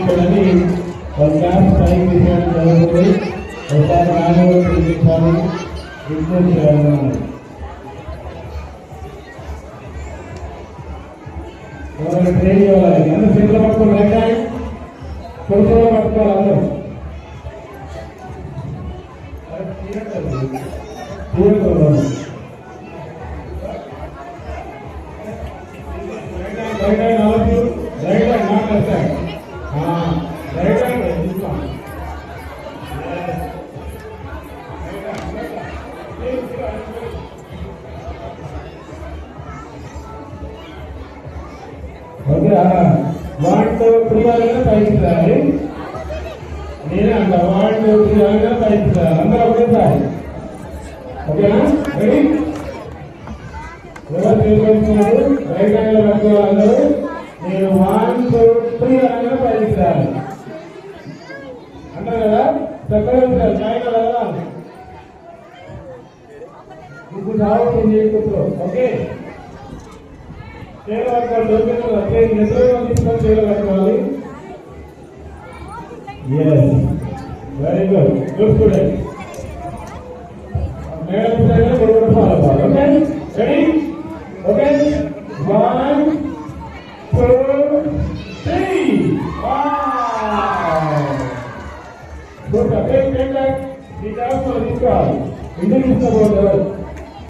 Class time జరుగుతుంది. ఒకసారి నాలుగు చూపించాలి, రిక్వెస్ట్ చేయాలన్నారు. ఎవరైనా ట్రైన్ చేయాలి, అందరూ చేతులు పట్టుకోండి, రైట్ కొడుకులో పట్టుకోవాలి అందరూ. వాటితో ప్రియాలుగా పైకిస్తారు. నేనే అంట వాటితో ప్రియాలుగా పైకిస్తారు. అందరూ ఒకేసారి ఓకేనా? రెడీ? ఎవరు తీసుకొస్తున్నారు? రైట్ హ్యాండ్ లో పట్టుకోవాలి అందరూ. నేను 1 2 3 అనగా పైకిస్తారు అంటారు కదా. చక్కగా జాయిన్ వెళ్ళాలి. ఇప్పుడు రావచ్చు ఓకే. చేలో పట్టుకోవాలి, దొరికిన నిద్రలో తీసుకొని చేలో పట్టుకోవాలి. Very good, good student. Madam కూడా ఫాలో అవ్వాలి. Okay, ready? ఓకే, 1 2 3. తీసుకోవాలి, ఇంటికి తీసుకోవాలి.